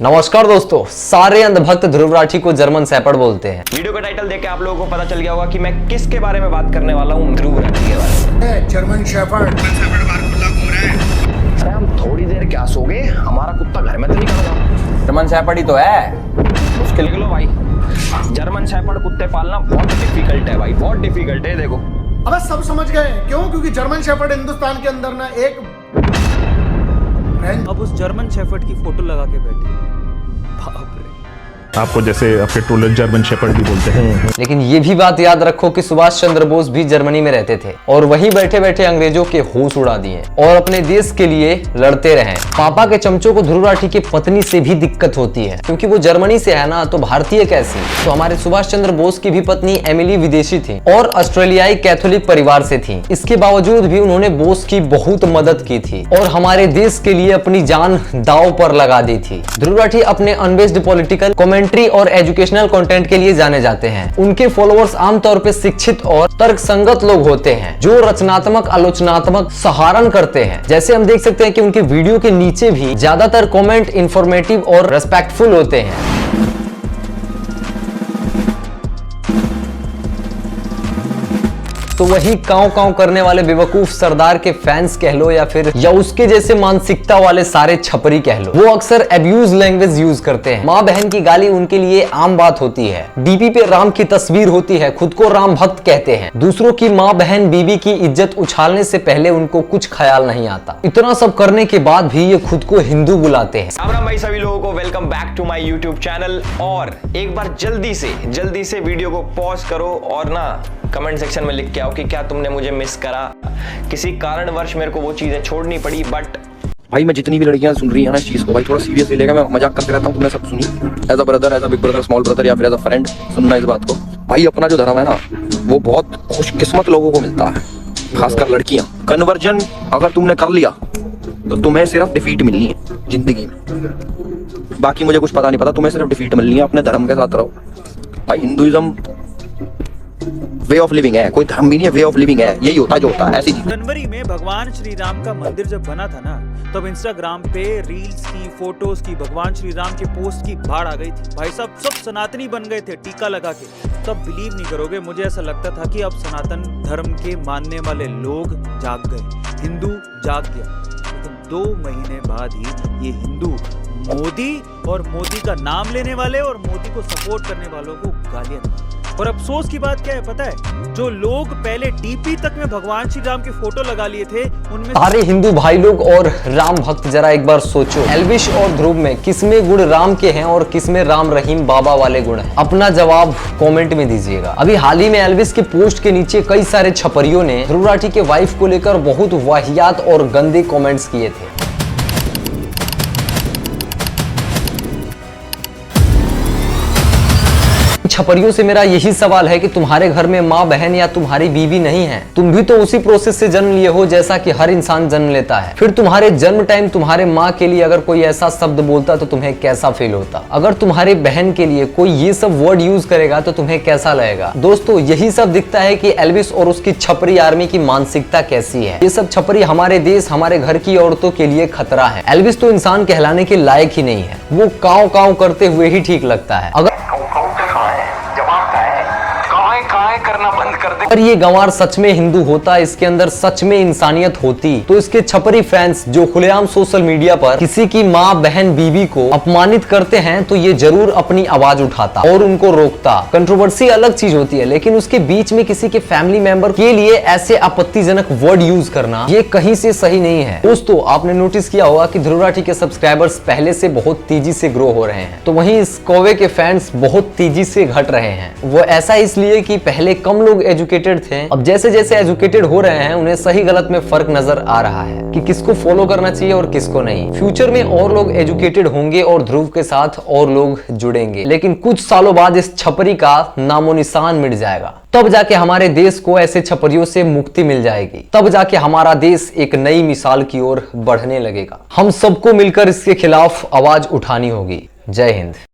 नमस्कार दोस्तों, सारे अंधभक्त ध्रुव राठी को जर्मन शेपर्ड बोलते हैं। वीडियो का टाइटल देख के आप लोगों को पता चल गया होगा कि मैं किसके बारे में बात करने वाला हूँ। ध्रुव राठी के बारे में। जर्मन शेपर्ड बार खुला घूम रहा है। अरे हम थोड़ी देर क्या सोगे, हमारा कुत्ता घर में तो नहीं करता। जर्मन शेपर्ड ही तो है। मुश्किल लिख लो भाई, जर्मन शेपर्ड कुत्ते पालना बहुत डिफिकल्ट है भाई, बहुत डिफिकल्ट है। देखो अबे सब समझ गए क्यों? क्योंकि जर्मन शेपर्ड हिंदुस्तान के अंदर ना एक अब उस जर्मन शेफर्ड की फोटो लगा के बैठे। बाप रे। आपको जैसे आपके टोलर जर्मन शेपर्ड भी बोलते हैं। लेकिन ये भी बात याद रखो कि सुभाष चंद्र बोस भी जर्मनी में रहते थे और वहीं बैठे बैठे अंग्रेजों के होश उड़ा दिए और अपने देश के लिए लड़ते रहे। पापा के चमचों को ध्रुव राठी की पत्नी से भी दिक्कत होती है क्योंकि वो जर्मनी से है ना, तो भारतीय कैसी। तो हमारे सुभाष चंद्र बोस की भी पत्नी एमिली विदेशी थी और ऑस्ट्रेलियाई कैथोलिक परिवार से थी। इसके बावजूद भी उन्होंने बोस की बहुत मदद की थी और हमारे देश के लिए अपनी जान दांव पर लगा दी थी। ध्रुव राठी अपने अनबेस्ड पॉलिटिकल कमेंट्री और एजुकेशनल कंटेंट के लिए जाने जाते हैं। उनके फॉलोअर्स आमतौर पे शिक्षित और तर्कसंगत लोग होते हैं जो रचनात्मक आलोचनात्मक सहारण करते हैं। जैसे हम देख सकते हैं कि उनके वीडियो के नीचे भी ज्यादातर कमेंट इंफॉर्मेटिव और रेस्पेक्टफुल होते हैं। तो वही काव काव करने वाले बेवकूफ सरदार के फैंस कह लो या उसके जैसे मानसिकता वाले सारे छपरी कह लो, वो अक्सर अब्यूज लैंग्वेज यूज करते हैं। माँ बहन की गाली उनके लिए आम बात होती है। डीपी पे राम की तस्वीर होती है, खुद को राम भक्त कहते हैं। दूसरों की माँ बहन बीबी की इज्जत उछालने से पहले उनको कुछ ख्याल नहीं आता। इतना सब करने के बाद भी ये खुद को हिंदू बुलाते हैं। राम राम भाई सभी लोगों को, welcome back to my YouTube channel. और एक बार जल्दी से वीडियो को पॉज करो और ना कमेंट सेक्शन में लिख के आओ कि क्या तुमने मुझे मिस करा। किसी कारणवश मेरे को वो चीजें छोड़नी पड़ी, बट भाई मैं जितनी भी लड़कियां सुन रही है ना इस चीज को, भाई थोड़ा सीरियसली लेगा। मैं मजाक करते रहता हूँ, तुमने सब सुनी। As a brother, as a big brother, small brother या फिर एज अ फ्रेंड सुनना इस बात को। भाई अपना जो धर्म है ना, वो बहुत खुशकिस्मत लोगों को मिलता है, खासकर लड़कियां। कन्वर्जन अगर तुमने कर लिया तो तुम्हें सिर्फ डिफीट मिलनी है जिंदगी में। बाकी मुझे कुछ पता नहीं पता, तुम्हें सिर्फ डिफीट मिलनी है। अपने धर्म के साथ रहो भाई। हिंदुइज्म वे ऑफ लिविंग है, कोई धर्म भी नहीं है, वे ऑफ लिविंग है। यही होता है जो होता है, ऐसी चीज। जनवरी में भगवान श्री राम का मंदिर जब बना था ना, तब इंस्टाग्राम पे रील्स की, फोटोज की, भगवान श्री राम के पोस्ट की बाढ़ आ गई थी। भाई साहब सब सनातनी बन गए थे टीका लगा के। तब बिलीव नहीं करोगे, मुझे ऐसा लगता था कि अब सनातन धर्म के मानने वाले लोग जाग गए, हिंदू जाग गया। लेकिन 2 महीने बाद ही ये हिंदू मोदी और मोदी का नाम लेने वाले और मोदी को सपोर्ट करने वालों को गालियां दी। और अफसोस की बात क्या है पता है? जो लोग पहले डीपी तक में भगवान श्री राम की फोटो लगा लिए थे, उनमें सारे हिंदू भाई लोग और राम भक्त जरा एक बार सोचो, एल्विश और ध्रुव में किसमें गुण राम के हैं और किसमें राम रहीम बाबा वाले गुण हैं? अपना जवाब कमेंट में दीजिएगा। अभी हाल ही में एल्विश के पोस्ट के नीचे कई सारे छपरियों ने ध्रुव राठी के वाइफ को लेकर बहुत वाहियात और गंदे कमेंट्स किए थे। छपरियों से मेरा यही सवाल है कि तुम्हारे घर में माँ बहन या तुम्हारी बीवी नहीं है? तुम भी तो उसी प्रोसेस से जन्म लिए हो जैसा कि हर इंसान जन्म लेता है। फिर तुम्हारे जन्म टाइम तुम्हारे माँ के लिए अगर कोई ऐसा शब्द बोलता तो तुम्हें कैसा फील होता? अगर तुम्हारे बहन के लिए कोई ये सब वर्ड यूज करेगा तो तुम्हें कैसा लगेगा? दोस्तों यही सब दिखता है कि एल्विस और उसकी छपरी आर्मी की मानसिकता कैसी है। ये सब छपरी हमारे देश, हमारे घर की औरतों के लिए खतरा है। एल्विस तो इंसान कहलाने के लायक ही नहीं है, वो काव काव करते हुए ही ठीक लगता है। अगर ये गंवार सच में हिंदू होता, इसके अंदर सच में इंसानियत होती, तो इसके छपरी फैंस जो खुलेआम सोशल मीडिया पर किसी की माँ बहन बीवी को अपमानित करते हैं, तो ये जरूर अपनी आवाज उठाता और उनको रोकता। कंट्रोवर्सी अलग चीज होती है, लेकिन उसके बीच में किसी के फैमिली मेंबर के लिए ऐसे आपत्तिजनक वर्ड यूज करना ये कहीं से सही नहीं है। दोस्तों आपने नोटिस किया होगा कि ध्रुव राठी के सब्सक्राइबर्स पहले से बहुत तेजी से ग्रो हो रहे हैं, तो वहीं इस कौवे के फैंस बहुत तेजी से घट रहे हैं। वो ऐसा इसलिए कि पहले कम लोग एजुकेटेड थे, अब जैसे जैसे एजुकेटेड हो रहे हैं उन्हें सही गलत में फर्क नजर आ रहा है कि किसको फॉलो करना चाहिए और किसको नहीं। फ्यूचर में और लोग एजुकेटेड होंगे और ध्रुव के साथ और लोग जुड़ेंगे, लेकिन कुछ सालों बाद इस छपरी का नामो निशान मिट जाएगा। तब जाके हमारे देश को ऐसे छपरियों से मुक्ति मिल जाएगी। तब जाके हमारा देश एक नई मिसाल की ओर बढ़ने लगेगा। हम सबको मिलकर इसके खिलाफ आवाज उठानी होगी। जय हिंद।